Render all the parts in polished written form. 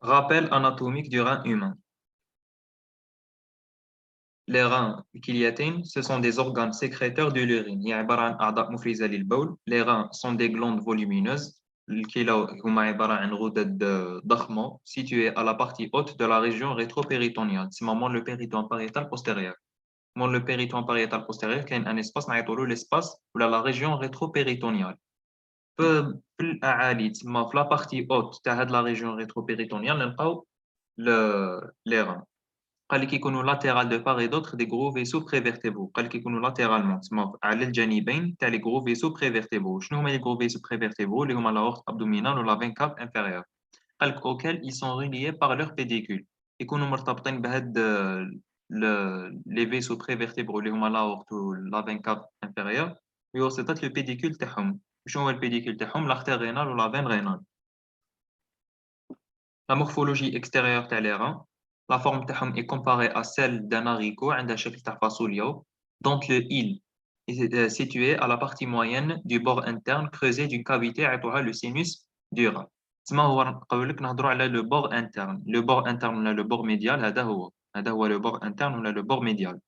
Rappel anatomique du rein humain. Les reins الكليتين, ce sont des organes sécréteurs de l'urine. هي عبارة عن أعضاء مفرزة للبول. Les reins sont des glandes volumineuses. الكلى هما عبارة عن غدد ضخمة situées à la partie haute de la région rétropéritonéale. C'est moment le périton pariétal postérieur. Le périton pariétal postérieur كاين un espace نعيطولو l'espace ولا la région rétropéritonéale. في الأعالي تما في la partie haute تاع هاد la région rétropéritonéale نلقاو les reins. قال لك يكونوا latéral de part et d'autre des gros vaisseaux prévertébraux. قال لك يكونوا latéralement تسمى على الجانبين تاع les gros vaisseaux prévertébraux. شنو هما les gros vaisseaux prévertébraux اللي هما l'aorte abdominale ou la veine cave inférieure. قال لك auxquels ils sont reliés par leur pédicule. يكونوا مرتبطين بهاد les vaisseaux prévertébraux اللي هما l'aorte ou la veine cave inférieure بواسطة le pédicule تاعهم. شنو هو البيديكول تاعهم؟ l'artère rénale ou la veine rénale. La morphologie extérieure تاع les reins. La forme تاعهم est comparée à celle d'un haricot عندها شكل تاع فاصوليا dont le hile est situé à la partie moyenne du bord interne creusé d'une cavité عيطوها le sinus du rein. تسمى هو نقول لك نهضروا على le bord interne. Le bord interne ولا le bord médial هذا هو le bord interne ولا le bord médial.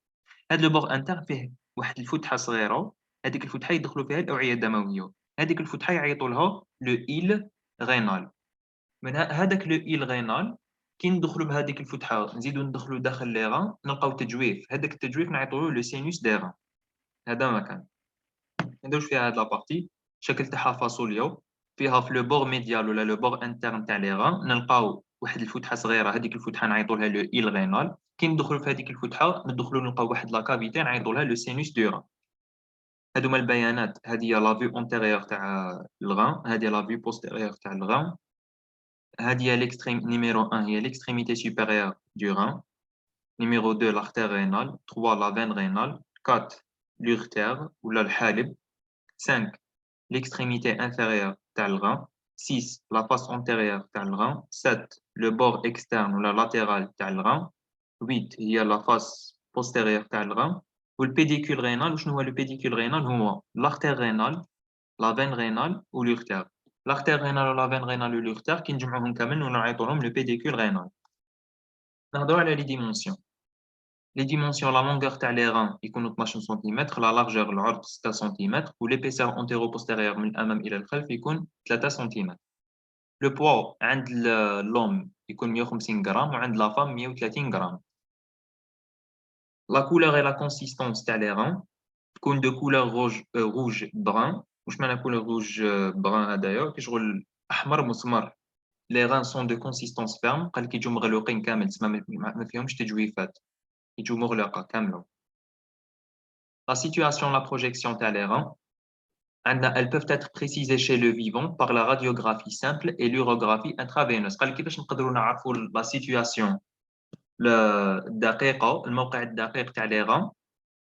هذا le bord interne فيه واحد الفتحة صغيرة. هذيك الفتحة يدخلوا فيها الأوعية الدموية. هذيك الفتحة يعيطوا لها le hile rénal. من هذاك لو إيل غينال كي ندخلوا بهذيك الفتحة نزيدو ندخلوا داخل لي غان نلقاو تجويف. هذاك التجويف نعيطولو لو سينوس دي غان. هذا مكان ندوش فيها هاد لابارتي الشكل تاعها فاصوليا فيها في لو بور ميديال ولا لو بور انترن تاع لي غان نلقاو واحد الفتحة صغيرة. هذيك الفتحة نعيطولها لو إيل غينال. كي ندخلوا في هذيك الفتحة ندخلوا نلقاو واحد لا كافيتي نعيطولها لو سينوس دو غان. هادو هما البيانات. هذه هي لا فيو انتيريور تاع الغان. هذه لا فيو بوستيريور تاع الغان. هذه numéro 1 هي l'extrémité supérieure du rein. Numéro 2 l'artère rénale. 3 la veine rénale. 4 l'urtère ou le halib. 5 l'extrémité inférieure تاع le rein. 6 la face antérieure تاع le rein. 7 le bord externe ou la latéral تاع le rein. 8 هي la face postérieure تاع le rein. والبيديكول rénal. وشنو هو le pédicule rénal؟ هو l'artère rénale, la veine rénale ou l'urtère. L'artère rénale ou la veine rénale ou l'urtère كي نجمعوهم كامل ونعيطولهم le pédicule rénal. نهضروا على les dimensions. Les dimensions, la longueur تاع les reins يكونوا 12 سنتيمتر. la largeur العرض 6 سنتيمتر. و l'épaisseur antéro-postérieure من الأمام إلى الخلف يكون 3 سنتيمتر. Le poids عند l'homme يكون 150 غرام وعند la femme 130 غرام. La couleur et la consistance تاع les reins تكون de couleur rouge brun. واش معنى couleur rouge brun هذايا؟ كشغل أحمر مسمر. Les reins sont de consistance ferme. قال لك يجوا مغلوقين كامل تسمى ما فيهمش تجويفات. يجوا مغلقة كاملة. La situation, la projection تاع les reins. Elles peuvent être précisées chez le vivant par la radiographie simple et l'urographie intraveineuse. قال لك كيفاش نقدروا نعرفوا la situation الدقيقة الموقع الدقيق تاع les reins.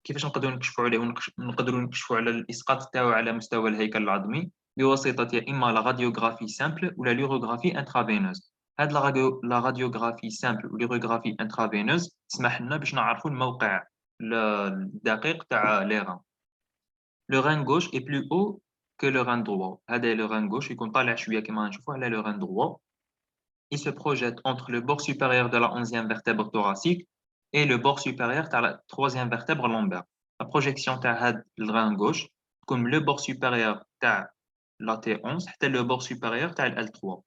كيفاش نقدروا نكشفوا عليه ونقدروا نكشفوا على الإسقاط تاعو على مستوى الهيكل العظمي بواسطة يا إما la radiographie simple ولا l'urographie intraveineuse. هاد la radiographie simple ou l'urographie intraveineuse تسمح لنا باش نعرفوا الموقع الدقيق تاع les reins. Le rein gauche est plus haut que le rein droit. هذا le rein gauche يكون طالع شوية كما نشوفوا على le rein droit. Il se projette entre le bord supérieur de la 11e vertèbre thoracique et le bord supérieur de la 3e vertèbre lombaire. La projection تاع le rein gauche comme le bord supérieur تاع la T11 حتى le bord supérieur تاع L3.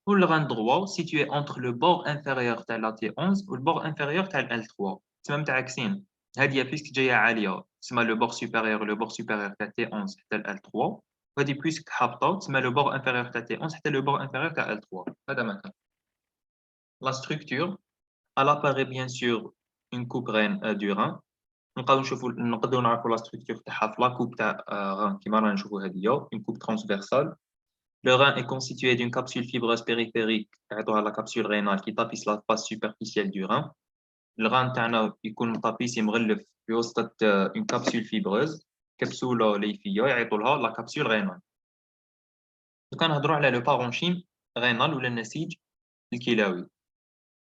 Ou le rein droit situé entre le bord inférieur تاع la T11 ou le bord inférieur تاع L3. تمام متعاكسين. هذه بيسك جايه عاليه تسمى لو بور سوبيريور تاع تي 11 حتى ال 3. وهذه بيسك هابطه تسمى لو بور انفيريور تاع تي 11 حتى لو بور انفيريور تاع ال 3. هذا مكان. La structure, elle apparaît bien sûr une coupe reine du rein. نقدروا نعرفوا la structure تاعها في la coupe تاع rein كيما رانا نشوفوا هذه une coupe transversale. Le rein est constitué d'une capsule fibreuse périphérique يعطوها la capsule rénale qui tapisse la face superficielle du rein. الغان تاعنا يكون مطابيسي مغلف بواسطة اون كابسول فيبروز كبسولة ليفية يعيطوا لها لا كابسول غينال. كنهضروا على لو بارونشيم غينال ولا النسيج الكلوي.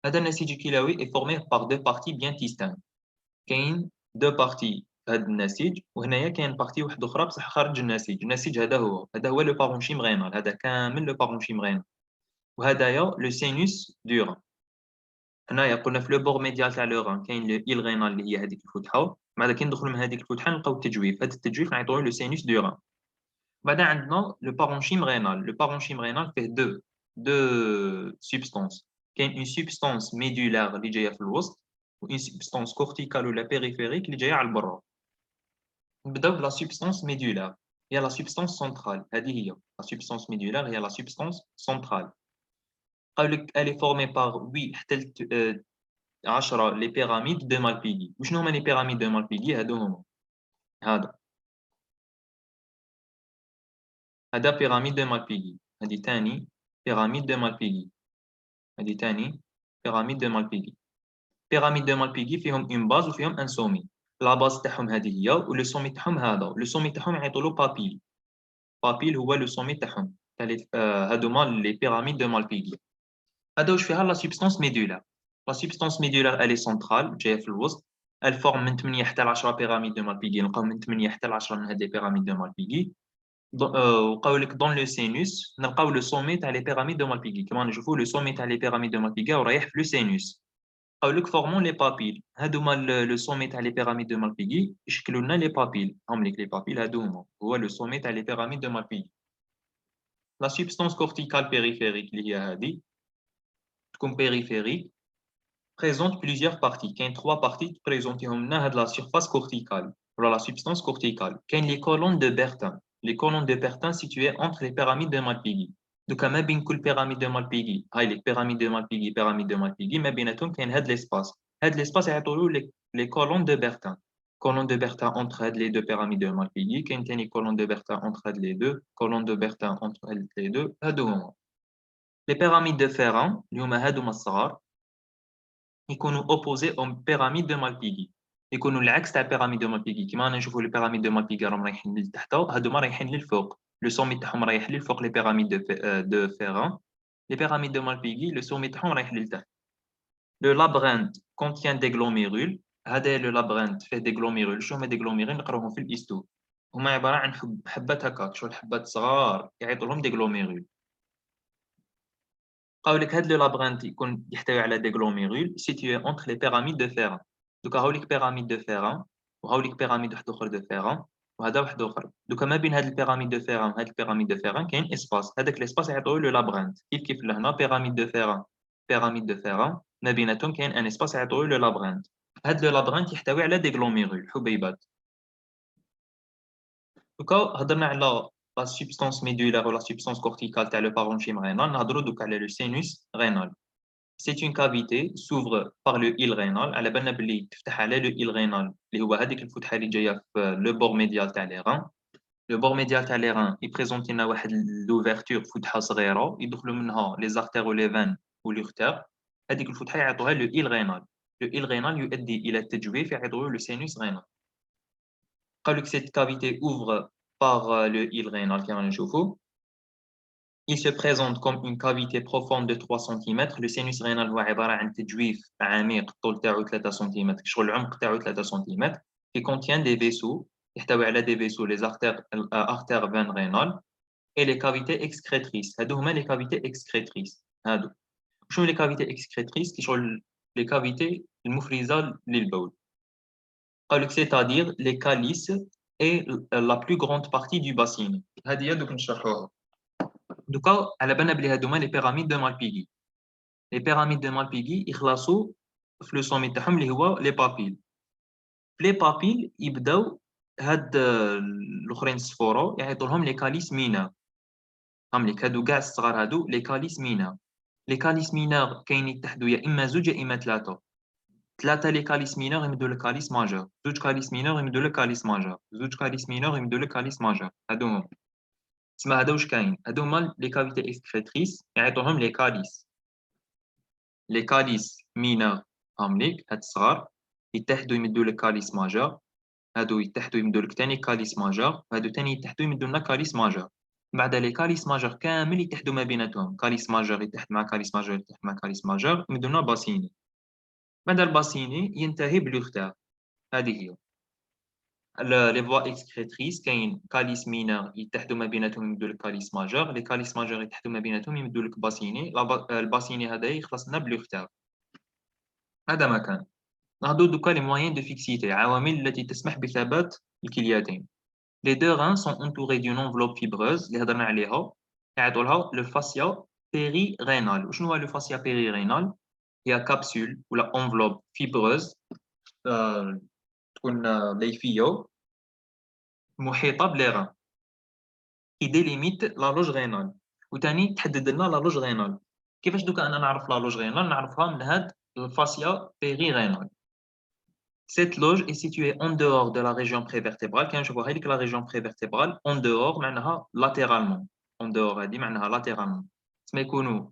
هذا النسيج الكلوي est formé par deux parties bien distinctes. كاين دو بارتي في هذا النسيج وهنايا كاين بارتي واحدة أخرى بصح خارج النسيج. النسيج هذا هو لو بارونشيم غينال. هذا كامل لو بارونشيم غينال. وهدايا لو سينوس دو ران. هنايا قلنا في لو بور ميديال تاع لو ران كاين لو إيل غينال اللي هي هذيك الفتحه، بعد كي ندخلوا من هذيك الفتحه نلقاو التجويف، هذا التجويف نعيطوه لو سينوس دو ران. بعد عندنا لو بارونشيم غينال. لو بارونشيم غينال فيه دو سوبستانس، كاين اون سوبستانس ميدولار اللي جايه في الوسط، و اون سوبستانس كورتيكال ولا بيريفيريك اللي جايه على البرا. نبداو بلا سوبستانس ميدولار، هي لا سوبستانس سنترال. هذه هي لا سوبستانس ميدولار، هي لا سوبستانس سنترال. قال لك elle est formée par 8 حتى 10 لي بيراميد دو مالبيغي. وشنو هما لي بيراميد دو مالبيغي؟ هادو هما هذا بيراميد دو مالبيغي، هذه ثاني بيراميد دو مالبيغي، هذه ثاني بيراميد دو مالبيغي. بيراميد دو مالبيغي فيهم اون باز وفيهم ان سومي. لا باز تاعهم هذه هي، ولو سومي تاعهم هذا. لو سومي تاعهم يعيطوا له بابيل. بابيل هو لو سومي تاعهم. هادوما لي بيراميد دو مالبيغي. هذا واش فيها لا سوبستانس ميدولار. لا سوبستانس ميدولار الي سنترال جايه في الوسط. الفورم من 8 حتى ل 10 بيراميد دو مالبيغي. نلقاو من 8 حتى ل 10 من هاد لي بيراميد دو مالبيغي. وقالوا لك دون لو سينوس نلقاو لو سومي تاع لي بيراميد دو مالبيغي. كيما نشوفوا لو سومي تاع لي بيراميد دو مالبيغي رايح في لو سينوس. قالوا لك فورمون لي بابيل. هادو هما لو سومي تاع لي بيراميد دو مالبيغي يشكلوا لنا لي بابيل. هم لك لي بابيل هادو هما، هو لو سومي تاع لي بيراميد دو مالبيغي. لا سوبستانس كورتيكال بيريفيريك اللي هي هذه تكون بيريفيريك présente plusieurs parties. Il y a trois parties qui présentent la surface corticale, ou la substance corticale. Il y a les colonnes de Bertin. Les colonnes de Bertin situées entre les pyramides de Malpighi. Donc, il y a une pyramide de Malpighi. Les pyramides de Malpighi, pyramide de Malpighi, mais bien sûr, il y a l'espace. L'espace est les colonnes de Bertin. Colonnes de Bertin entre les deux pyramides de Malpighi. Il y a une colonne de Bertin entre les deux. Colonnes de Bertin entre les deux. Les pyramides de Ferran, il y a يكونوا opposés aux pyramides de Malpighi. يكونوا العكس تاع pyramide de Malpighi. كيما نشوفوا لي pyramide de Malpighi راهم رايحين لتحت، هادوما رايحين للفوق. لو سومي تاعهم رايح للفوق لي pyramide de Ferran. Les pyramides de Malpighi le sommet تاعهم رايح للتحت. Le labyrinthe contient des glomérules. هذا لو لابرنت فيه دي غلوميرول. شو هما دي غلوميرول؟ نقراوهم في الاستو. هما عباره عن حبات هكاك، شغل حبات صغار يعيطوا لهم دي غلوميرول. قالوا لك هاد لو لابرانت يكون يحتوي على دي غلوميرول سيتوي اونتر لي بيراميد دو فيران. دوكا هاوليك بيراميد دو فيران، وهاوليك بيراميد واحد اخر دو فيران، وهذا واحد اخر. دوكا ما بين هاد البيراميد دو فيران وهاد البيراميد دو فيران كاين اسباس. هذاك الاسباس يعطيوه لو لابرانت. كيف لهنا بيراميد دو فيران بيراميد دو فيران، ما بيناتهم كاين ان اسباس يعطيوه لو لابرانت. هاد لو لابرانت يحتوي على دي غلوميرول حبيبات. دوكا هضرنا على la substance médulaire ou la substance corticale تاع le parenchyme rénal. نهضروا دوكا على le sinus rénal. C'est une cavité s'ouvre par le île rénal. على بالنا باللي تفتح على le île rénal اللي هو هذيك الفتحه اللي جايه في le bord médial تاع les reins. Le bord médial تاع les reins يبريزونتي لنا واحد l'ouverture فتحه صغيره يدخلوا منها les artères ou les veines ou l'artère. هذيك الفتحه يعطوها le île rénal. Le île rénal يؤدي الى التجويف يعطوه le sinus rénal. قالوا que cette cavité ouvre par le île rénal كما نشوفوا. Il se présente comme une cavité profonde de 3 cm. Le sinus rénal هو عبارة عن تجويف عميق الطول تاعو 3 سم، شغل العمق تاعو 3 سم، qui contient des vaisseaux. يحتوي على des vaisseaux les artères veines rénales et les cavités excrétrices. هادو هما les cavités excrétrices. هادو شنو les cavités excrétrices؟ كي شغل les cavités المفرزة للبول. قال لك c'est-à-dire les calices et la plus grande partie du bassin. هذه هي دوك نشرحوها. دوكا على بالنا بلي هادو هما لي بيراميد دو مالبيغي. لي بيراميد دو مالبيغي يخلصوا في لو سومي تاعهم اللي هو لي بابيل. في لي بابيل يبداو هاد الاخرين الصفورو يعيطوا لهم لي كاليس مينا. هم ليك هادو كاع الصغار هادو لي كاليس مينا. لي كاليس مينا كاين يتحدوا يا اما زوج يا اما ثلاثه لي كاليس مينور يمدوا للكاليس ماجور، زوج كاليس مينور يمدوا للكاليس ماجور، زوج كاليس مينور يمدوا للكاليس ماجور. هادو هما تسمى هذا واش كاين؟ هادو هما لي كافيتي اكسكريتريس يعيطوهم لي كاليس. لي كاليس مينور هم ليك هاد الصغار يتحدوا يمدوا لك كاليس ماجور. هادو يتحدوا يمدوا لك ثاني كاليس ماجور، هادو ثاني يتحدوا يمدوا لنا كاليس ماجور. بعد لي كاليس ماجور كامل يتحدوا ما بيناتهم. كاليس ماجور يتحد مع كاليس ماجور يتحد مع كاليس ماجور يمدوا لنا باسيني. بعد الباسيني ينتهي بلوختار. هذه هي Les voies excrétrices كاين calice mineur يتحدوا ما بيناتهم يمدوا لك calice majeur les calice majeur يتحدوا ما بيناتهم يمدوا لك bassinet الباسيني هذا يخلص لنا بلوغتار هذا ما كان نهضروا دوكا les moyens de fixité عوامل التي تسمح بثبات الكليتين les deux reins sont entourés d'une enveloppe fibreuse اللي هضرنا عليها يعطوا لها le fascia périrénal وشنو هو le fascia périrénal هي كابسول ولا enveloppe fibreuse تكون ليفيه محيطه بلي ران qui délimite la loge rénale وثاني تحدد لنا لا لوج رينال كيفاش دوكا انا نعرف لا لوج رينال نعرفها من هاد الفاسيا بيري. Cette loge est située en dehors de la région prévertébrale. Quand je vois la région prévertébrale, en dehors, معناها latéralement. En dehors, هذه معناها latéralement. تسمى يكونوا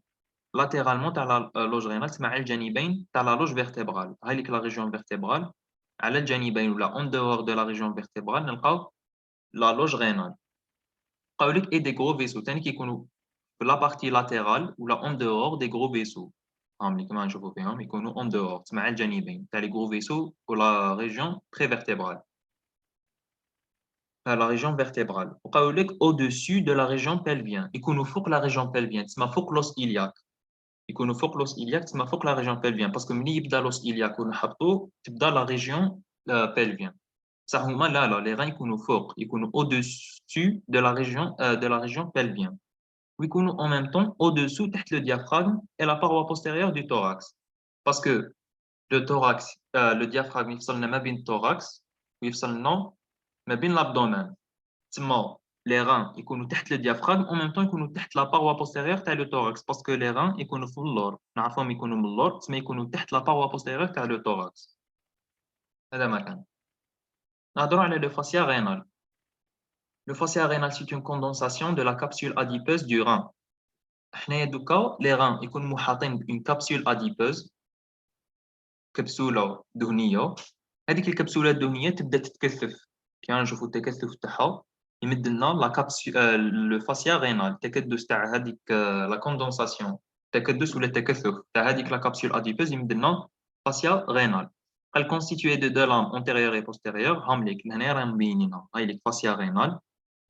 latéralement تاع la loge rénale تسمى على الجانبين تاع la loge vertébrale. هذيك la région vertébrale على الجانبين ولا en dehors de la région vertébrale نلقاو la loge rénale. قالوا لك et des gros vaisseaux ثاني كيكونوا في la partie latérale ولا en dehors des gros vaisseaux. اللي كما نشوفوا فيهم يكونوا en dehors تسمى على الجانبين تاع les gros vaisseaux ou la région prévertébrale. La région vertébrale. وقالوا لك au-dessus de la région pelvienne. يكونوا فوق la région pelvienne تسمى فوق l'os iliaque. يكونوا فوق l'os iliaque تسمى فوق la région pelvienne parce que ملي يبدا l'os iliaque ونحطوه تبدا la région pelvienne. صح هما لا les reins يكونوا فوق يكونوا au-dessus de la région pelvienne. ويكونوا en même temps au-dessous تحت le diaphragme et la paroi postérieure du thorax. Parce que le thorax, le diaphragme يفصلنا ما بين التوراكس ويفصلنا ما بين l'abdomen. تسمى les reins يكونوا تحت le diaphragme en même temps يكونوا تحت la paroi postérieure تاع le thorax parce que les reins يكونوا في اللور نعرفهم يكونوا من اللور تسمى يكونوا تحت la paroi postérieure تاع le thorax. هذا ما كان. نهضروا على le fascia rénal. Le fascia rénal c'est une condensation de la capsule adipeuse du rein. حنايا دوكا les reins يكونوا محاطين une capsule adipeuse كبسولة دهنية هذيك الكبسولة الدهنية تبدا تتكثف كي نشوفوا التكثف تاعها يمد لنا لا كابسول لو فاسيا رينال التكدس تاع هذيك لا كوندونساسيون التكدس ولا التكثف تاع هذيك لا كابسول اديبوز يمد لنا فاسيا رينال قال constitué de deux lames antérieures et postérieures هم ليك لهنا راه مبينينها هاي ليك فاسيا رينال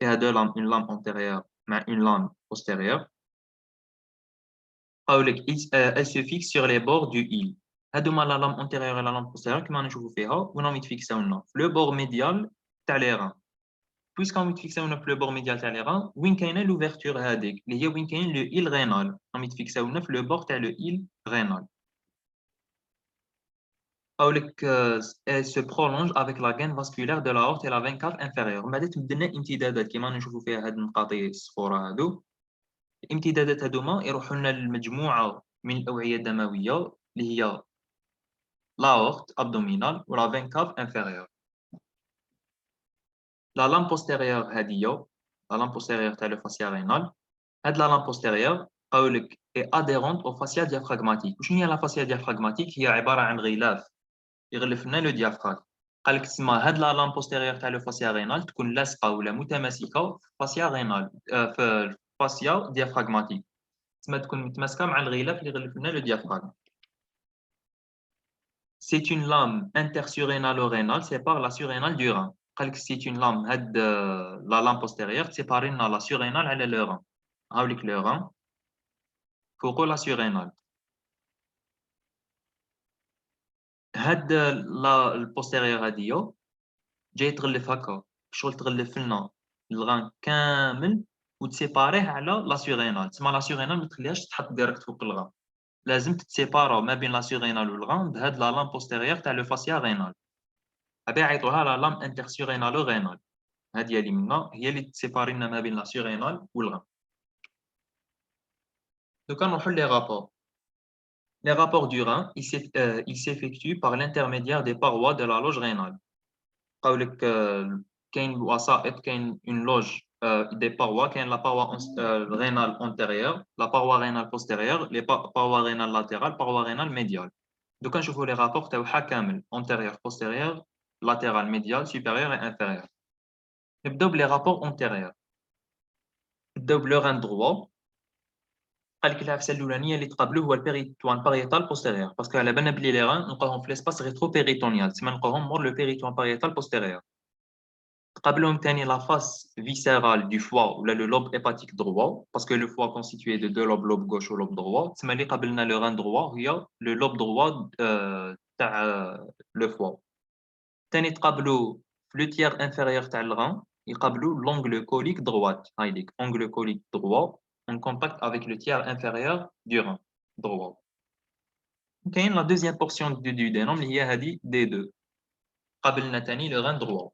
فيها deux lames une lame antérieure مع une lame postérieure قالوا لك elle se fixe sur les bords du île هادوما لا لام انتيريور لا لام بوستيريور كما نشوفوا فيها وين يتفيكساونا في لو بور ميديال تاع لي ران بويسكو يتفيكساونا في لو بور ميديال تاع لي ران وين كاينه لوفرتور هذيك اللي هي وين كاين لو إيل رينال يتفيكساونا في لو بور تاع لو إيل رينال او لك elle se prolonge avec la gaine vasculaire de l'aorte et la veine cave inférieure من بعد تبدا لنا امتدادات كما نشوفوا فيها هاد النقاطي الصفورة هادو الامتدادات هادوما يروحوا لنا لمجموعه من الاوعيه الدمويه اللي هي l'aorte abdominale ou la veine cave inférieure. La lame postérieure هذه la lame postérieure تاع le fascia rénal هاد la lame postérieure قالولك est adhérente au fascia diaphragmatique. وشنو هي la fascia diaphragmatique؟ هي عبارة عن غلاف يغلف لنا le diaphragme. قال لك تسمى هاد la lame postérieure تاع le fascia rénal تكون لاصقة ولا متماسكة في fascia rénal في fascia diaphragmatique. تسمى تكون متماسكة مع الغلاف اللي يغلف لنا le diaphragme. C'est une lame intersurrénalo-rénale sépare la surrénale du rein. C'est une lame, la lame postérieure sépare la surrénale et le rein. Avec le rein, فوق la surrénale. هاد البوستيريور هادية جاي تغلف هكا شغل تغلف لنا الغان كامل وتسيباريه على لا سورينال تسمى لا سورينال ما تخليهاش تحط ديريكت فوق الغان لازم تتسيبارا ما بين لا سورينال والغان بهاد لا لام بوستيريور تاع لو فاسيا رينال هذا يعيطوها لا لام انترسورينالو رينال هذه اللي منا هي اللي تسيباري لنا ما بين لا سورينال والغان دوكا نروحو لي رابور Les rapports du rein, ils s'effectuent par l'intermédiaire des parois de la loge rénale. قولك كاين وسائط كاين une loge des parois كاين la paroi rénale antérieure, la paroi rénale postérieure, les parois rénales latérales, paroi rénale médiale. دوكا نشوفوا les rapports تاعها كامل antérieur, postérieur, latéral, médial, supérieur et inférieur. نبداو بلي rapports antérieurs. نبداو بلو rein droit. قال لك العفسه الاولانيه اللي تقابلوه هو البيريتوان باريتال بوستيريور باسكو على بالنا بلي لي ران نلقاوهم في ليسباس ريترو بيريتونيال تسمى نلقاوهم مور لو بيريتوان باريتال بوستيريور قبلهم تاني la face viscérale du foie ou là, le lobe hépatique droit parce que le foie est constitué de deux lobes, lobe gauche ou lobe droit. تسمى اللي قبلنا le rein droit هي le lobe droit تاع le foie. تاني تقابلوا في le tiers inférieur تاع le rein يقابلوا l'angle colique droite. هايديك angle colique droit en contact avec le tiers inférieur du rein droit. كاين la deuxième portion du duodénum اللي هي هذه D2. قابلنا تاني le rein droit.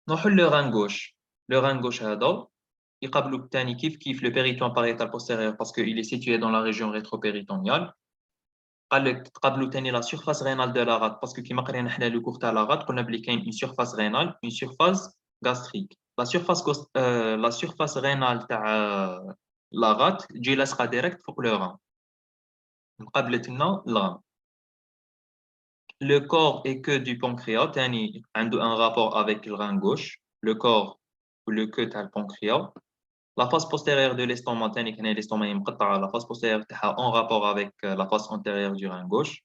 نروحوا le rein gauche. Le rein gauche هذا يقابلوا الثاني كيف le péritoine pariétal postérieur parce qu'il est situé dans la région rétropéritonéale. قال لك تقابلوا ثاني la surface rénale de la rate parce que كيما قرينا حنا لو كور تاع la rate قلنا بلي كاين une surface rénale une surface gastrique. La surface rénale تاع la rate تجي لاصقه direct فوق le rein. مقابلت لنا le rein. Le corps et queue du pancréas ثاني عنده un rapport avec le rein gauche. Le corps ou le queue تاع le pancréas. La face postérieure de l'estomac, la face postérieure en rapport avec la face antérieure du rein gauche.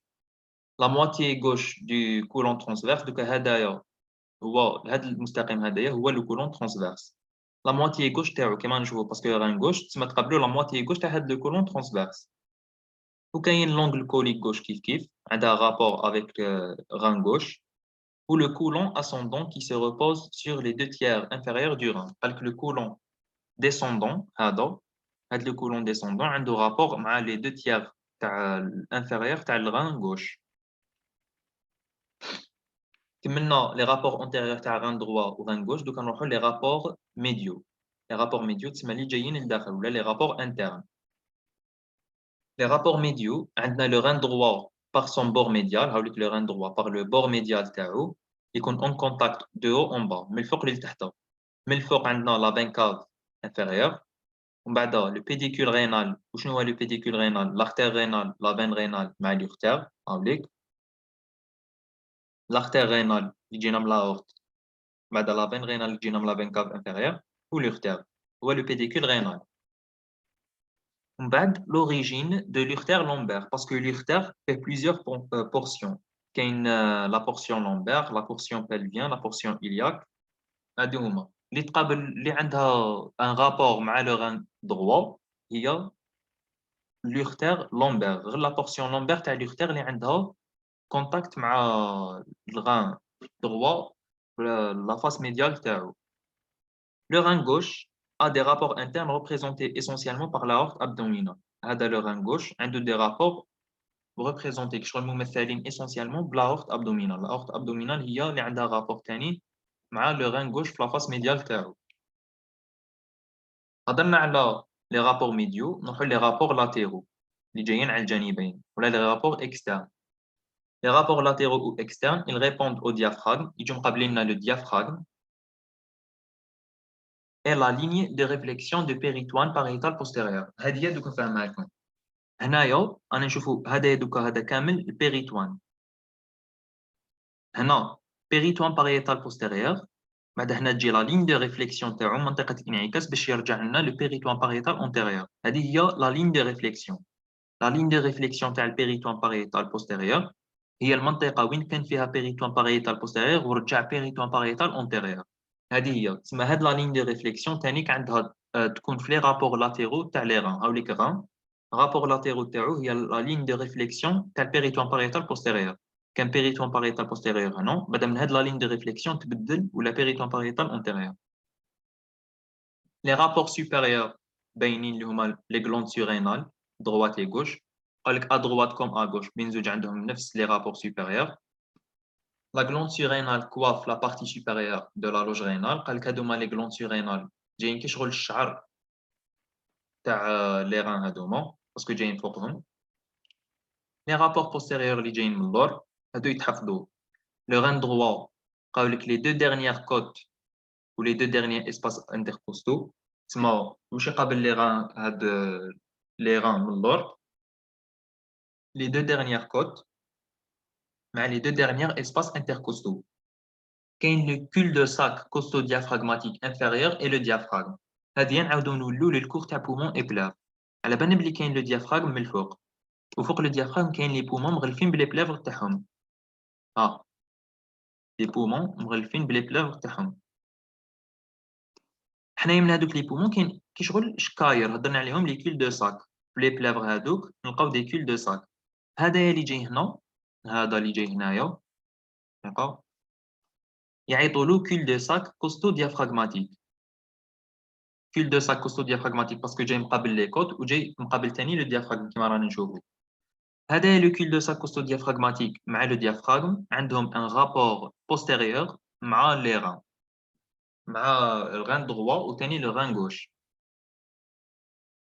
La moitié gauche du côlon transverse, donc هذا هو هذا المستقيم هذايا هو le côlon transverse. La moitié gauche تاعو كما نشوفوا parce que le rein gauche تسمى تقابلوا la moitié gauche تاع هذا le côlon transverse. وكاين l'angle colique gauche كيف عندها rapport avec rein gauche ou le côlon ascendant qui se repose sur les deux tiers inférieurs du rein. Donc le côlon descendant هذا le côlon descendant عنده rapport مع les deux tiers تاع inférieur تاع le rein gauche. كملنا les rapports antérieurs تاع rein droit ou rein gauche دوكا نروحوا les rapports médiaux. Les rapports médiaux تسمى اللي جايين لداخل ولا les rapports internes. Les rapports médiaux عندنا le rein droit par son bord médial هاوليك le rein droit par le bord médial تاعو يكون en contact de haut en bas من الفوق للتحت. من الفوق عندنا la veine cave inférieure. ومن بعد le pédicule rénal وشنو هو le pédicule rénal l'artère rénale la veine rénale مع l'urtère هاوليك l'artère rénale اللي تجينا من l'aorte بعد la veine rénale اللي تجينا من la veine cave inférieure و l'urtère هو le pédicule rénal. ومن بعد l'origine de l'urtère lombaire parce que l'urtère fait plusieurs portions. كاين la portion lombaire la portion pelvienne la portion iliaque هادو هما اللي تقابل اللي عندها un rapport مع le rein droit هي l'urtère lombaire غير la portion lombaire تاع l'urtère اللي عندها contact مع le rein droit la face médiale تاعو. Le rein gauche a des rapports internes représentés essentiellement par l'aorte abdominale. هذا le rein gauche عنده des rapports représentés كشغل ممثلين essentiellement بالاorte abdominale. L'aorte abdominale هي اللي عندها rapport ثاني مع le rein gauche في la face médiale تاعو. هضرنا على les rapports médiaux نروحوا les rapports latéraux اللي جايين على الجانبين ولا les rapports externes. Les rapports latéraux ou externes, ils répondent au diaphragme. يجوا مقابلين le diaphragme et la ligne de réflexion de péritoine pariétal postérieur. هذه هي دوك نفهمها لكم. هنايا انا نشوفوا هذا دوكا هذا كامل البيريتوان. هنا péritoine pariétal postérieur. بعد هنا تجي la ligne de réflexion تاعو منطقة الانعكاس باش يرجع لنا le péritoine pariétal antérieur. هذه هي la ligne de réflexion. La ligne de réflexion تاع البيريتوان pariétal postérieur هي المنطقة وين كان فيها بيريتوان باريتال بوستيريور ورجع بيريتوان باريتال أونتيريور. هذه هي تسمى هاد لا لين دو ريفليكسيون تانيك عندها تكون في لي رابور لاتيرو تاع لي ران هاوليك ران رابور لاتيرو تاعو هي لا لين دو ريفليكسيون تاع البيريتوان باريتال بوستيريور. كان بيريتوان باريتال بوستيريور هنا بعد من هاد لا لين دو ريفليكسيون تبدل ولا بيريتوان باريتال أونتيريور. لي رابور سوبيريور باينين اللي هما لي غلوند سورينال droite et gauche. قال لك à droite comme à gauche بين زوج عندهم نفس les rapports supérieurs. La glande surrénale coiffe la partie supérieure de la loge rénale. قال لك هادوما les glandes surrénales جايين كي شغل الشعر تاع les reins هادوما باسكو جايين فوقهم. Les rapports postérieurs اللي جايين من اللور هادو يتحفظوا. Le rein droit قال لك les deux dernières côtes ou les deux derniers espaces intercostaux تسمى واش يقابل les reins هاد les reins من اللور les deux dernières côtes مع les deux derniers espaces intercostaux. كاين le cul-de-sac costo-diaphragmatique inférieur et le diaphragme. هذه نعاودو نولو للكور تاع بومون إبلاغ. على بالنا بلي كاين لو diaphragme من الفوق وفوق لو diaphragme كاين لي بومون مغلفين بلي بليفغ تاعهم. لي بومون مغلفين بلي بليفغ تاعهم. حنايا من هادوك لي بومون كاين شغل شكاير هضرنا عليهم لي كيل دو ساك. في لي بليفغ هادوك نلقاو دي كيل دو ساك. هدايا اللي جاي هنا، هذا اللي جاي هنايا داكوغ، يعيطوا له كيل دو ساك كوستو ديافراغماتيك. كيل دو ساك كوستو ديافراغماتيك باسكو جاي مقابل لي كوت وجاي مقابل تاني لو ديافراغم كيما رانا نشوفو. هدايا لو كيل دو ساك كوستو ديافراغماتيك مع لو ديافراغم عندهم ان رابور بوستيريور مع لي ران، مع الغان droit وتاني لو غان gauche.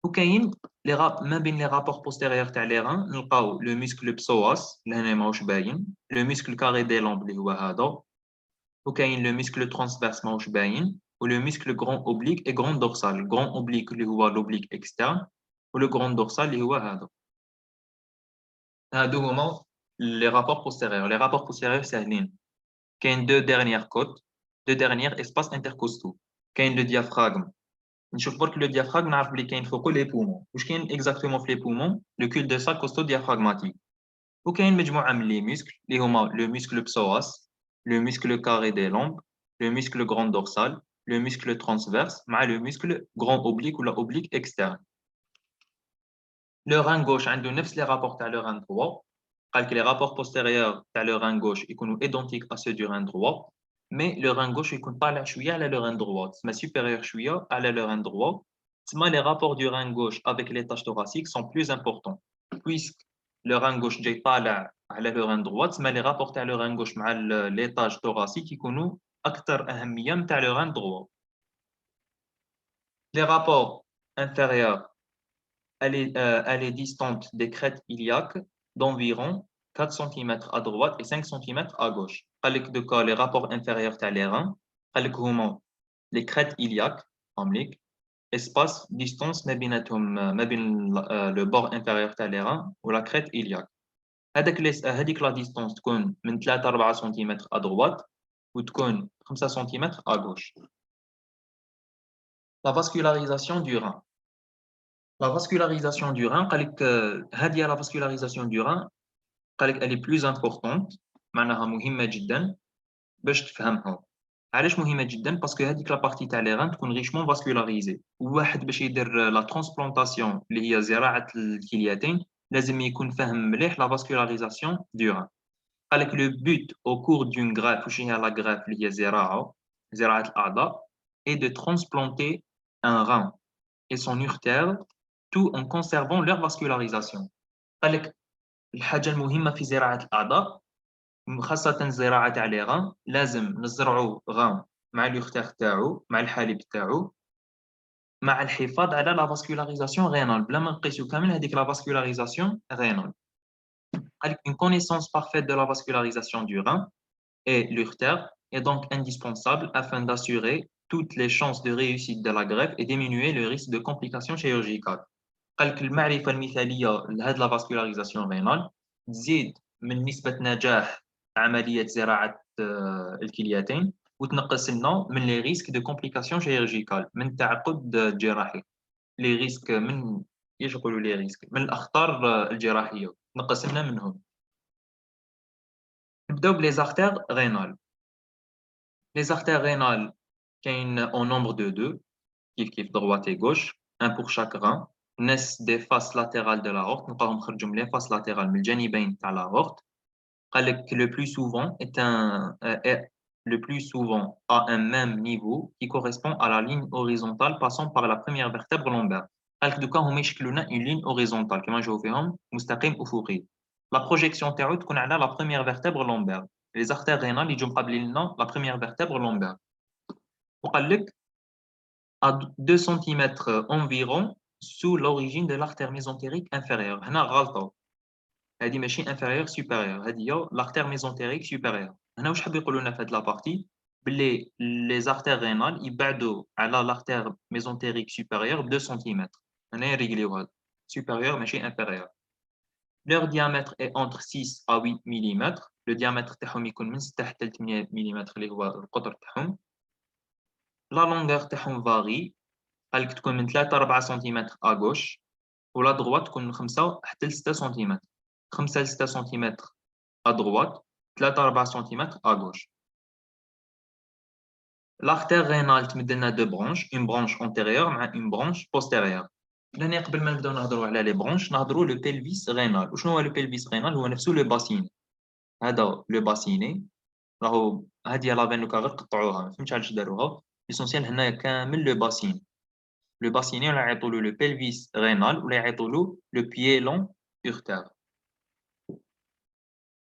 وكاين لي ما بين لي رابور بوستيريور تاع لي ران نلقاو لو ميسكل بسواس لهنا ماهوش باين، لو ميسكل كاري دي لومب اللي هو هذا، وكاين لو ميسكل ترانسفيرس ماهوش باين، ولو ميسكل غران اوبليك اي غران دورسال. غران اوبليك اللي هو لوبليك اكسترن، ولو غران دورسال اللي هو هذا. هادو هما لي رابور بوستيريور. لي رابور بوستيريور ساهلين، كاين دو ديرنيير كوت، دو ديرنيير اسباس انتركوستو. كاين لو ديافراغم، نشوف برك لو ديافراغم نعرف بلي كاين فوقو لي بومون. واش كاين اكزاكتومون في لي بومون؟ لو كول دو ساك كوستو ديافراغماتيك. وكاين مجموعه من لي ميسكل اللي هما لو ميسكل بسواس، لو ميسكل كاري دي لومب، لو ميسكل غران دورسال، لو ميسكل ترانسفيرس مع لو ميسكل غران اوبليك ولا اوبليك اكسترن. لو ران غوش عنده نفس لي رابور تاع لو ران دروا. قالك لي رابور بوستيريور تاع لو ران غوش يكونوا ايدونتيك ا سو دو ران دروا، مي لو ران غوش يكون طالع شويه على لو ران دروا، تسمى سوبيريور شويه على لو ران دروا. تسمى les rapports du rein gauche avec les tâches thoraciques sont plus importants puisque le rein gauche جاي طالع على le rein droit. تسمى les rapports تاع le rein gauche مع les tâches thoraciques يكونوا أكثر أهمية من تاع le rein droit. Les rapports inférieurs, elle est distante des crêtes iliaques d'environ 4 cm à droite et 5 cm à gauche. قال لك دوكا les rapports inférieurs تاع les reins قال لك هما les crêtes iliaques أمليك espace distance ما بيناتهم ما بين لو بور انفيريور تاع لي ران ولا كريت إلياك. هذيك لا ديستونس تكون من 3 4 سنتيمتر ا droite وتكون 5 سنتيمتر ا gauche. La vascularisation du rein. La vascularisation du rein قال لك هذه la vascularisation du rein قال لك elle est plus importante، معناها مهمة جدا باش تفهمها. علاش مهمه جدا؟ باسكو هذيك لا بارتي تاع لي ران تكون ريشمون فاسكولاريزي. وواحد باش يدير لا ترانسبلانتاسيون اللي هي زراعه الكليتين لازم يكون فاهم مليح لا فاسكولاريزاسيون دو ران. قال لك لو بوت او كور دون غراف، واش هي لا غراف اللي هي زراعه الاعضاء، اي دو ترانسبلانتي ان ران اي سون urtère tout en conservant leur vascularisation. قال لك الحاجه المهمه في زراعه الاعضاء خاصة الزراعة تاع لي غان لازم نزرعو غان مع لوختار تاعو مع الحليب تاعو مع الحفاظ على لا فاسكولاريزاسيون رينال بلا ما نقيسو كامل هذيك لا فاسكولاريزاسيون رينال. قالك une connaissance parfaite de la vascularisation du rein et l'urtère est donc indispensable afin d'assurer toutes les chances de réussite de la greffe et diminuer le risque de complications chirurgicales. قالك المعرفة المثالية لهاد لا فاسكولاريزاسيون رينال تزيد من نسبة نجاح عملية زراعة الكليتين وتنقص لنا من لي ريسك دو كومبليكاسيون شيرجيكال، من تعقد جراحي. لي ريسك من ايش يقولوا لي ريسك من الاخطار الجراحيه نقص لنا منهم. نبداو بلي زارتير رينال. لي زارتير رينال كاين اون نومبر دو دو كيف droite et gauche un pour chaque rein naissent des faces latérales de l'aorte. نلقاهم خرجوا من لي فاس لاتيرال من الجانبين تاع l'aorte. قال لك le plus souvent est le plus souvent à un même niveau qui correspond à la ligne horizontale passant par la première vertèbre lombaire. قال لك دوكا هما يشكلوا لنا une ligne horizontale كما نشوفوا فيهم مستقيم افقي. لا بروجيكسيون تاعو تكون على la première vertèbre lombaire. les artères rénales يجوا مقابلين لنا la première vertèbre lombaire. وقال لك à 2 cm environ sous l'origine de l'artère mésentérique inférieure. هنا غلطه، هذه ماشي inférieur supérieur، هذه هي l'artère mésentérique supérieure. هنا واش حاب يقولوا لنا في هذه لابارتي؟ باللي لي زارتير رينال يبعدوا على l'artère mésentérique supérieure ب 2 سم. هنا يريقليو هذا supérieur ماشي inférieur. leur diamètre est entre 6 à 8 mm. le diamètre تاعهم يكون من 6 حتى ل 8 ملم اللي هو القطر تاعهم. la longueur تاعهم varie، قالك تكون من 3 4 سم à gauche ولا droite تكون من 5 حتى ل 6 سم. 5 ل 6 سنتيمتر à droite 3 4 سنتيمتر à gauche. l'artère rénale تمد لنا deux branches, une branche antérieure مع une branche postérieure. لأن قبل ما نبداو نهضروا على لي برونش نهضروا لو بيلفيس رينال. وشنو هو لو بيلفيس رينال؟ هو نفسه لو باسيني. هذا لو باسيني راهو هذه لا فين لوكا غير قطعوها، ما فهمتش علاش داروها. ليسونسيال هنايا كامل لو باسين. لو باسيني ولا يعيطوا له لو بيلفيس رينال ولا يعيطوا له لو بييلون urtère.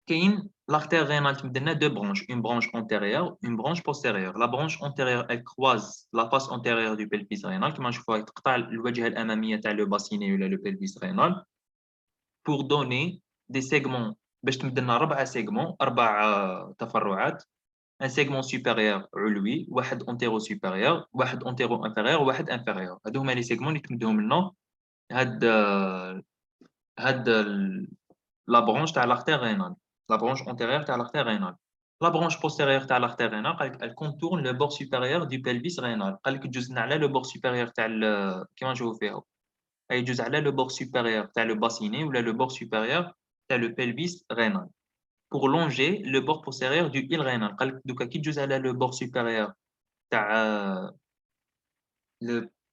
كاين l'artère rénale تمد لنا deux branches, une branche antérieure, une branche postérieure. La branche antérieure elle croise la face antérieure du pelvis rénal كما نشوفوها تقطع الواجهة الأمامية تاع لو باسيني ولا لو pelvis rénal pour donner des segments باش تمد لنا 4 segments 4 تفرعات. un segment supérieur علوي، واحد انتيرو supérieur، واحد انتيرو inférieur، وواحد inférieur. هادو هما لي سيغمون اللي تمدهم لنا هاد لا برونش تاع l'artère rénale. La branche antérieure تاع l'artère rénale. La branche postérieure تاع l'artère rénale قالك elle contourne le bord supérieur du pelvis rénal. قالك تجوز لنا على لو bord supérieur تاع كيما نشوفو فيها يجوز على لو bord supérieur تاع لو باسيني ولا لو bord supérieur تاع لو pelvis rénal. Pour longer le bord postérieur du île rénal. قالك دوكا كي تجوز على لو bord supérieur تاع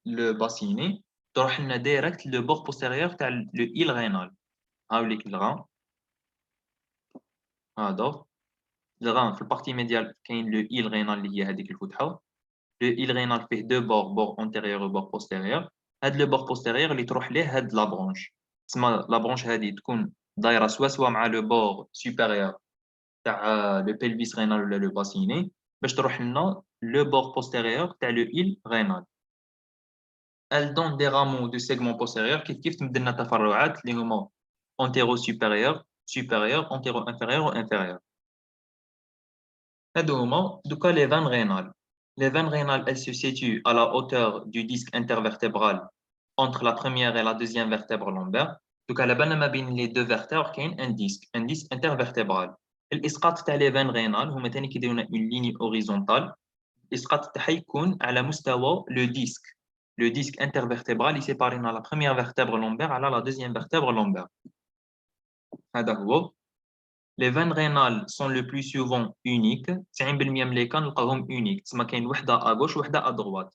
le bassinet تروح لنا ديريكت لو bord postérieur تاع لو île rénal. هاوليك الغا هذا الغا في البارتي ميديال كاين لو île rénal اللي هي هذيك الفتحه. لو île rénal فيه دو بور انتيريور و بور بوستيريور. هاد لو بور بوستيريور اللي تروح ليه هاد لا برونش تسمى لا برونش هادي تكون دايره سوا مع لو بور سوبيريور تاع لو pelvis rénal ولا لو باسيني باش تروح لنا لو بور بوستيريور تاع لو île rénal. Elle donne des rameaux de segments postérieurs كيف تمد لنا تفرعات اللي هما antéro supérieur supérieur antéro inférieur و inférieur. هادو هما دوكا les veines rénales. Les veines rénales elles se situent à la hauteur du disque intervertébral entre la première et la deuxième vertèbre lombaire. دوكا على بالنا ما بين les deux vertèbres كاين un disque intervertébral. الاسقاط تاع les veines rénales هما ثاني كيديروا لنا une ligne horizontale. الاسقاط تاعها يكون على مستوى le disque. Le disque intervertébral est séparé dans la première vertèbre lombaire à la deuxième vertèbre lombaire. Les veines rénales sont le plus souvent uniques. 90% من les cas نلقاهم uniques. تسمى كاين وحده à gauche وحده à droite.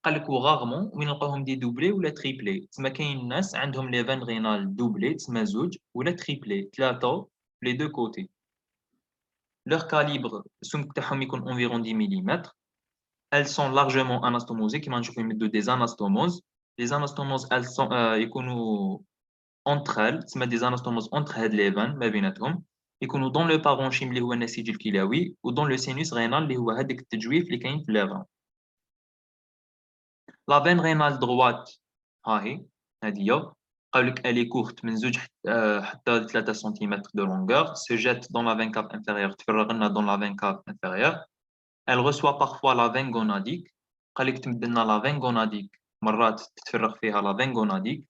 قال لك rarement وين نلقاهم دي doublés ولا triplés. تسمى كاين ناس عندهم les veines rénales doublées تسمى زوج ولا triplés ثلاثه les deux côtés. Leur calibre السمك تاعهم يكون environ 10 mm. Elles sont largement anastomosées كما نشوفوا يمدوا des anastomoses. Les anastomoses elles sont يكونوا entre elles تسمى des anastomoses entre هاد les veines ما بيناتهم يكونوا dans le parenchyme اللي هو النسيج الكلوي و dans le sinus rénal اللي هو هذاك التجويف اللي كاين في les reins. La veine rénale droite ها هي هذه هي قال لك elle est courte من 2 حتى 3 سم de longueur se jette dans la veine cave inférieure تفرغ لنا dans la veine cave inférieure. Elle reçoit parfois la veine gonadique. قال لك تمد لنا la veine gonadique مرات تتفرغ فيها la veine gonadique.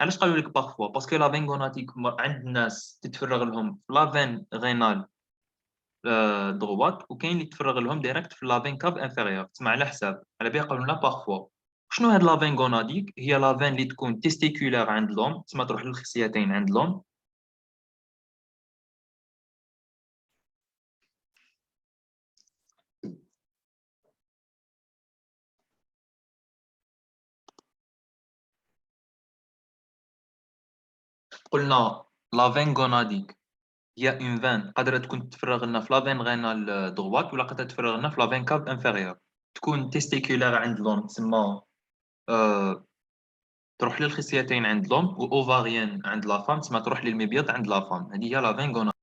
علاش قالوا لك بارفوا؟ باسكو لا فين غوناتيك عند الناس تتفرغ لهم في لا فين غينال دروات وكاين اللي تفرغ لهم ديريكت في لا فين كاف انفيريور. تسمع على حساب على بالي قالوا لنا بارفوا. شنو هاد لا فين غوناديك؟ هي لا فين اللي تكون تيستيكولار عند لوم تسمى تروح للخصيتين عند لوم. قلنا لا فين غوناديك هي اون فين قادره تكون تفرغ لنا في لا فين غينال دروات ولا قادره تفرغ لنا في لا فين كاف انفيريور. تكون تيستيكولار عند لوم تسمى تروح للخصيتين عند لوم واوفاريان عند لا فام تسمى تروح للمبيض عند لا فام. هذه هي لا فين غوناديك.